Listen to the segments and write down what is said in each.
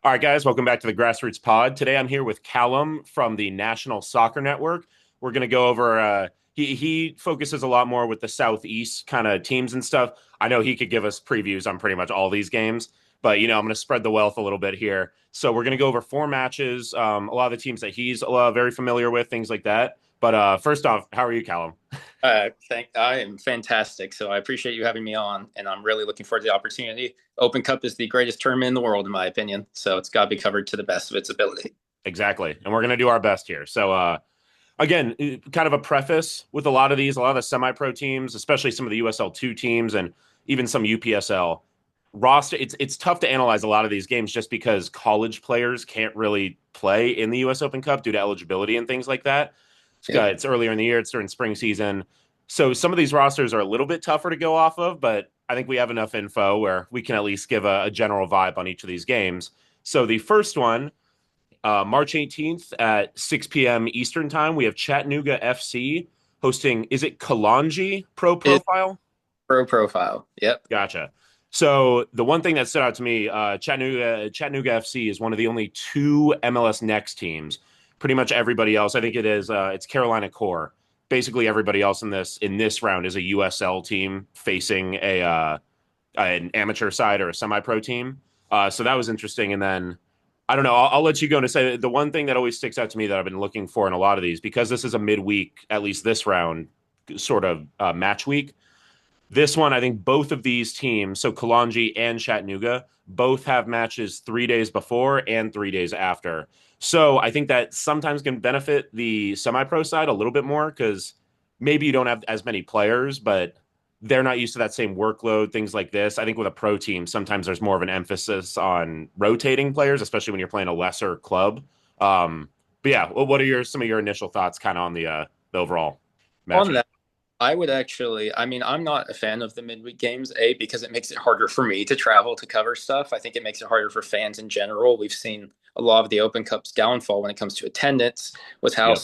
All right, guys, welcome back to the Grassroots Pod. Today I'm here with Calum from the National Soccer Network. We're going to go over, he focuses a lot more with the Southeast kind of teams and stuff. I know he could give us previews on pretty much all these games, but, I'm going to spread the wealth a little bit here. So we're going to go over four matches, a lot of the teams that he's very familiar with, things like that. But first off, how are you, Calum? I am fantastic. So I appreciate you having me on, and I'm really looking forward to the opportunity. Open Cup is the greatest tournament in the world, in my opinion. So it's got to be covered to the best of its ability. Exactly. And we're going to do our best here. So, again, kind of a preface with a lot of the semi-pro teams, especially some of the USL2 teams and even some UPSL roster. It's tough to analyze a lot of these games just because college players can't really play in the US Open Cup due to eligibility and things like that. Yep. It's earlier in the year, it's during spring season. So some of these rosters are a little bit tougher to go off of, but I think we have enough info where we can at least give a general vibe on each of these games. So the first one, March 18th at 6 p.m. Eastern time, we have Chattanooga FC hosting, is it Kalonji Pro It's Profile? pro profile. Yep. Gotcha. So the one thing that stood out to me, Chattanooga FC is one of the only two MLS Next teams. Pretty much everybody else, I think it's Carolina Core. Basically, everybody else in this round is a USL team facing an amateur side or a semi-pro team. So that was interesting. And then I don't know. I'll let you go and say the one thing that always sticks out to me that I've been looking for in a lot of these, because this is a midweek, at least this round, sort of match week. This one, I think both of these teams, so Kalonji and Chattanooga, both have matches 3 days before and 3 days after. So I think that sometimes can benefit the semi-pro side a little bit more because maybe you don't have as many players, but they're not used to that same workload, things like this. I think with a pro team, sometimes there's more of an emphasis on rotating players, especially when you're playing a lesser club. But yeah, what are some of your initial thoughts kind of on the overall On matchup? that, I mean, I'm not a fan of the midweek games, because it makes it harder for me to travel to cover stuff. I think it makes it harder for fans in general. We've seen a lot of the Open Cup's downfall when it comes to attendance with how Yep.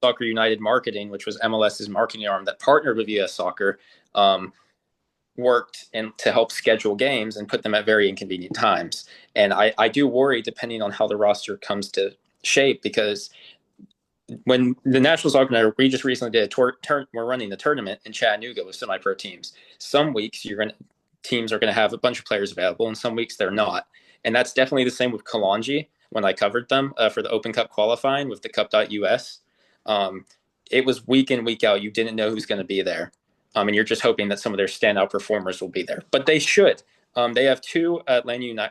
Soccer United Marketing, which was MLS's marketing arm that partnered with US Soccer, um, worked and to help schedule games and put them at very inconvenient times. And I do worry depending on how the roster comes to shape because when the National Soccer Network, we just recently did we're running the tournament in Chattanooga with semi-pro teams. Some weeks teams are going to have a bunch of players available, and some weeks they're not. And that's definitely the same with Kalonji when I covered them for the Open Cup qualifying with the Cup.us. Um, it was week in, week out. You didn't know who's going to be there. And you're just hoping that some of their standout performers will be there. But they should. They have two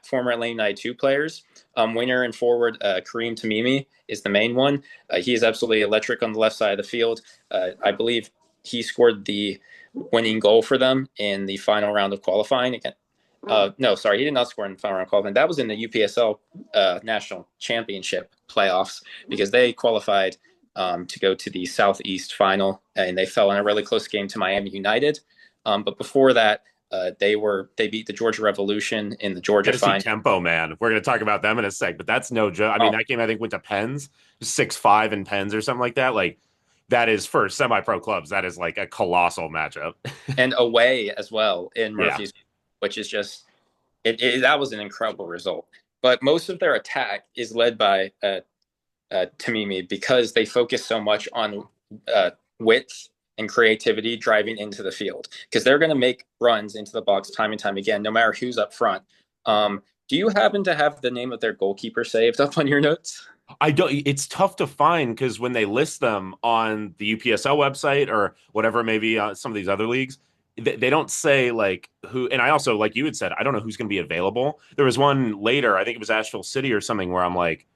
former Atlanta United 2 players. Winger and forward Kareem Tamimi is the main one. He is absolutely electric on the left side of the field. I believe he scored the winning goal for them in the final round of qualifying. Again, no, sorry, he did not score in the final round of qualifying. That was in the UPSL National Championship playoffs because they qualified to go to the Southeast final, and they fell in a really close game to Miami United. But before that, they beat the Georgia Revolution in the Georgia Tennessee final. Tempo, man. We're going to talk about them in a sec, but that's no joke. I mean, Oh, that game I think went to pens, 6-5 in pens or something like that. Like that is for semi-pro clubs. That is like a colossal matchup. and away as well in Yeah, Murphy's, which is just that was an incredible result. But most of their attack is led by Tamimi because they focus so much on width and creativity driving into the field because they're going to make runs into the box time and time again, no matter who's up front. Do you happen to have the name of their goalkeeper saved up on your notes? I don't. It's tough to find because when they list them on the UPSL website or whatever, maybe some of these other leagues, they don't say like who. And I also, like you had said, I don't know who's going to be available. There was one later, I think it was Asheville City or something, where I'm like,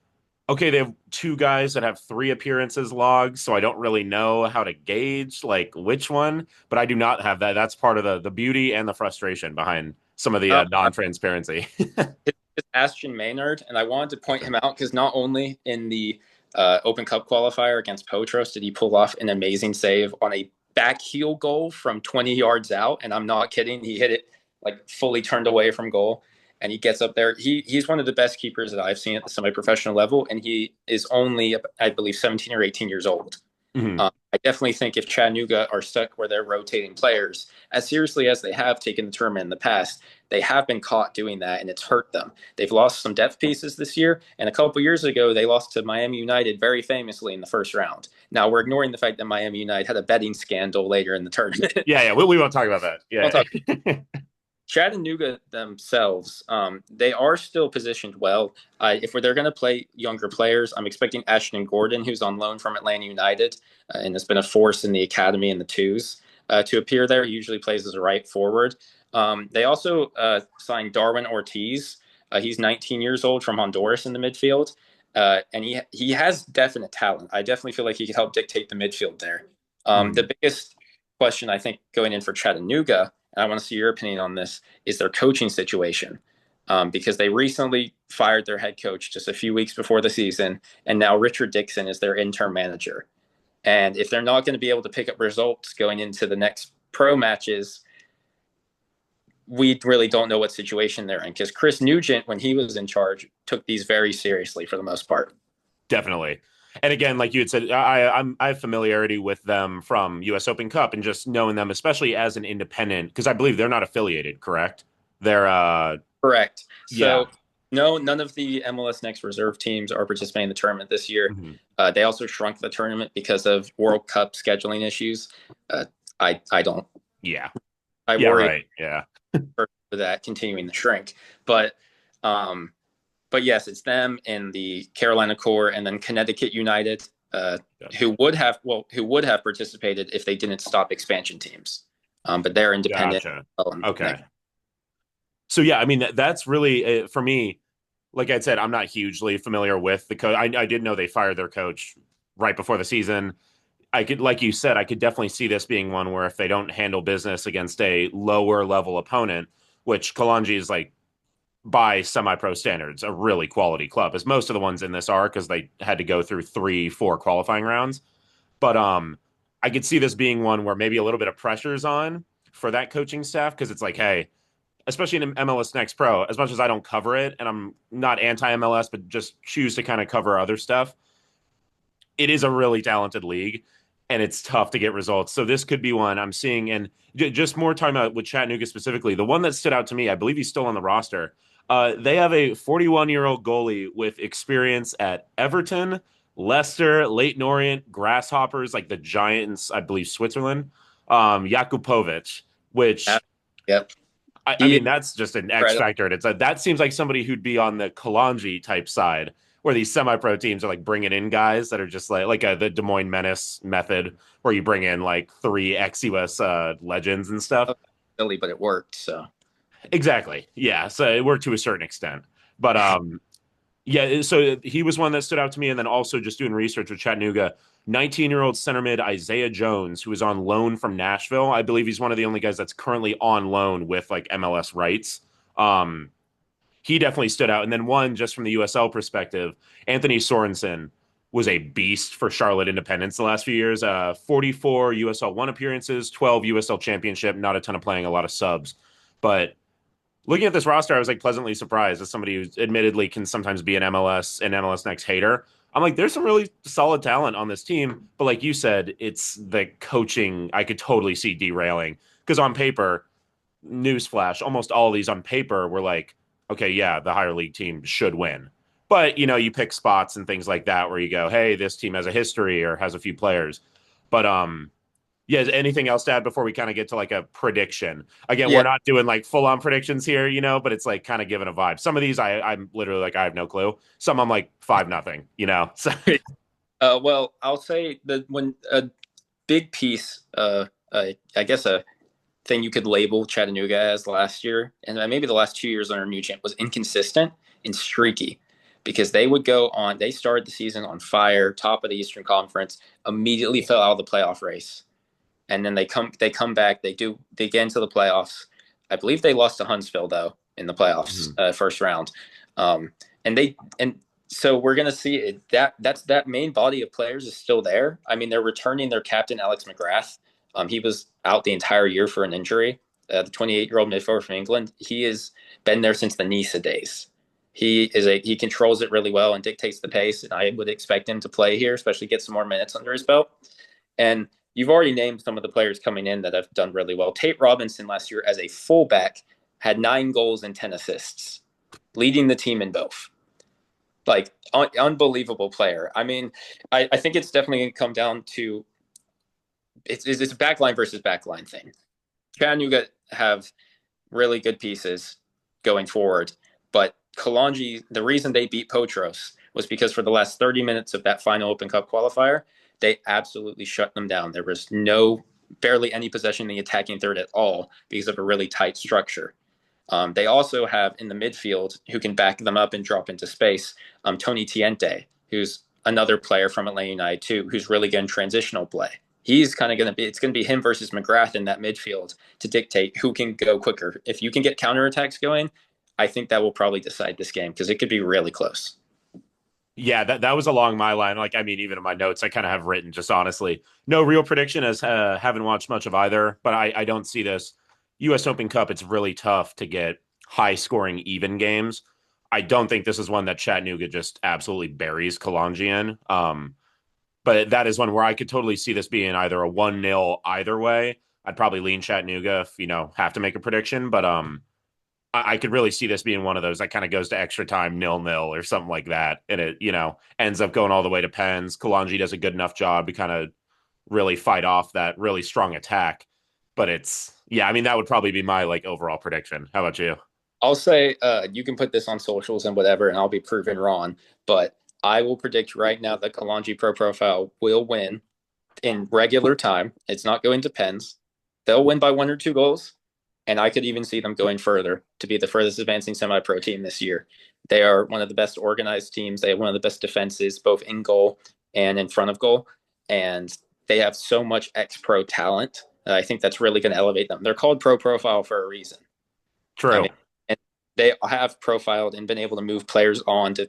okay, they have two guys that have 3 appearances logged, so I don't really know how to gauge like which one, but I do not have that. That's part of the beauty and the frustration behind some of the Uh, non-transparency. it's Ashton Maynard, and I wanted to point Okay. him out because not only in the Open Cup qualifier against Potros did he pull off an amazing save on a back heel goal from 20 yards out, and I'm not kidding. He hit it like fully turned away from goal, and he gets up there. He's one of the best keepers that I've seen at the semi-professional level, and he is only, I believe, 17 or 18 years old. Mhm. I definitely think if Chattanooga are stuck where they're rotating players, as seriously as they have taken the tournament in the past, they have been caught doing that, and it's hurt them. They've lost some depth pieces this year, and a couple years ago, they lost to Miami United very famously in the first round. Now, we're ignoring the fact that Miami United had a betting scandal later in the tournament. Yeah, yeah, we won't talk about that. I'll talk Yeah. Chattanooga themselves, they are still positioned well. If they're going to play younger players, I'm expecting Ashton Gordon, who's on loan from Atlanta United and has been a force in the academy in the twos, to appear there. He usually plays as a right forward. They also signed Darwin Ortiz. He's 19 years old from Honduras in the midfield, and he has definite talent. I definitely feel like he could help dictate the midfield there. Mhm. The biggest question I think going in for Chattanooga, and I want to see your opinion on this, is their coaching situation. Because they recently fired their head coach just a few weeks before the season, and now Richard Dixon is their interim manager. And if they're not going to be able to pick up results going into the next pro matches, we really don't know what situation they're in. Because Chris Nugent, when he was in charge, took these very seriously for the most part. Definitely. And again, like you had said, I have familiarity with them from U.S. Open Cup and just knowing them, especially as an independent, because I believe they're not affiliated, correct? They're Correct. yeah. So, no, none of the MLS Next reserve teams are participating in the tournament this year. Mhm. They also shrunk the tournament because of World Cup scheduling issues. Uh, I don't. Yeah. I Yeah, worry right. Yeah. for that continuing to shrink. But um, but yes, it's them and the Carolina Core, and then Connecticut United, who would have participated if they didn't stop expansion teams. But they're independent. Gotcha. Next. Okay. So yeah, I mean that's really for me. Like I said, I'm not hugely familiar with the coach. I did know they fired their coach right before the season. I could, like you said, I could definitely see this being one where if they don't handle business against a lower level opponent, which Kalonji is like by semi-pro standards, a really quality club, as most of the ones in this are because they had to go through 3, 4 qualifying rounds. But I could see this being one where maybe a little bit of pressure's on for that coaching staff because it's like, hey, especially in MLS Next Pro, as much as I don't cover it and I'm not anti MLS, but just choose to kind of cover other stuff, it is a really talented league and it's tough to get results. So this could be one I'm seeing. And just more talking about with Chattanooga specifically, the one that stood out to me, I believe he's still on the roster. They have a 41-year-old goalie with experience at Everton, Leicester, Leighton Orient, Grasshoppers, like the Giants, I believe Switzerland, Jakupovic, which Yep. I He is mean, that's just an X incredible. factor. And that seems like somebody who'd be on the Kalonji type side, where these semi-pro teams are like bringing in guys that are just the Des Moines Menace method, where you bring in like 3 ex-US legends and stuff. Silly, but it worked. So Exactly. Yeah. So it worked to a certain extent, but yeah. So he was one that stood out to me, and then also just doing research with Chattanooga. 19-year-old center mid Isaiah Jones, who is on loan from Nashville. I believe he's one of the only guys that's currently on loan with like MLS rights. Um, he definitely stood out. And then one just from the USL perspective, Anthony Sorensen was a beast for Charlotte Independence the last few years. 44 USL one appearances, 12 USL championship, not a ton of playing, a lot of subs. But looking at this roster, I was like pleasantly surprised as somebody who admittedly can sometimes be an MLS Next hater. I'm like, there's some really solid talent on this team. But like you said, it's the coaching I could totally see derailing. Because on paper, newsflash, almost all of these on paper were like, okay, yeah, the higher league team should win. But you pick spots and things like that where you go, hey, this team has a history or has a few players. But yeah, anything else to add before we kind of get to like a prediction? Again, we're yeah. not doing like full on predictions here, but it's like kind of giving a vibe. Some of these I'm literally like I have no clue. Some I'm like 5-0, So Well, I'll say that when a big piece, I guess a thing you could label Chattanooga as last year, and maybe the last 2 years under new champ, was inconsistent and streaky, because they would go on. They started the season on fire, top of the Eastern Conference, immediately fell out of the playoff race, and then they come back. They get into the playoffs. I believe they lost to Huntsville though in the playoffs, Mhm. first round, and so we're gonna see that main body of players is still there. I mean, they're returning their captain Alex McGrath. He was out the entire year for an injury. The 28-year-old midfielder from England. He has been there since the Nisa days. He controls it really well and dictates the pace, and I would expect him to play here, especially get some more minutes under his belt. And you've already named some of the players coming in that have done really well. Tate Robinson last year as a fullback had 9 goals and 10 assists, leading the team in both. Like unbelievable player. I mean, I think it's definitely going to come down to it's a backline versus backline thing. Chattanooga have really good pieces going forward, but Kalonji, the reason they beat Potros was because for the last 30 minutes of that final Open Cup qualifier, they absolutely shut them down. There was barely any possession in the attacking third at all because of a really tight structure. They also have in the midfield who can back them up and drop into space, Tony Tiente, who's another player from Atlanta United too, who's really good in transitional play. He's kind of going to be, it's going to be him versus McGrath in that midfield to dictate who can go quicker. If you can get counterattacks going, I think that will probably decide this game because it could be really close. Yeah, that was along my line. Like, I mean, even in my notes, I kind of have written just honestly, no real prediction as haven't watched much of either, but I don't see this US Open Cup. It's really tough to get high scoring, even games. I don't think this is one that Chattanooga just absolutely buries Kalonji in. But that is one where I could totally see this being either a 1-0 either way. I'd probably lean Chattanooga if, have to make a prediction, but I could really see this being one of those that kind of goes to extra time 0-0 or something like that. And it, ends up going all the way to pens. Kalonji does a good enough job to kind of really fight off that really strong attack. But I mean, that would probably be my like overall prediction. How about you? I'll say you can put this on socials and whatever, and I'll be proven wrong. But I will predict right now that Kalonji Pro Profile will win in regular time. It's not going to pens. They'll win by 1 or 2 goals, and I could even see them going further to be the furthest advancing semi-pro team this year. They are one of the best organized teams. They have one of the best defenses, both in goal and in front of goal, and they have so much ex-pro talent. I think that's really going to elevate them. They're called Pro Profile for a reason. I True. mean, and they have profiled and been able to move players on to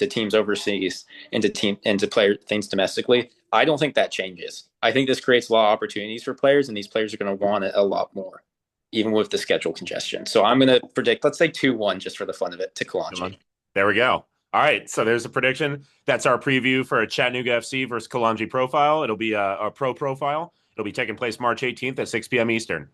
teams overseas into player things domestically. I don't think that changes. I think this creates a lot of opportunities for players, and these players are going to want it a lot more, even with the schedule congestion. So I'm going to predict, let's say 2-1 just for the fun of it to Kalonji. There we go. All right, so there's a prediction. That's our preview for a Chattanooga FC versus Kalonji profile. It'll be a pro profile. It'll be taking place March 18th at 6 p.m. Eastern.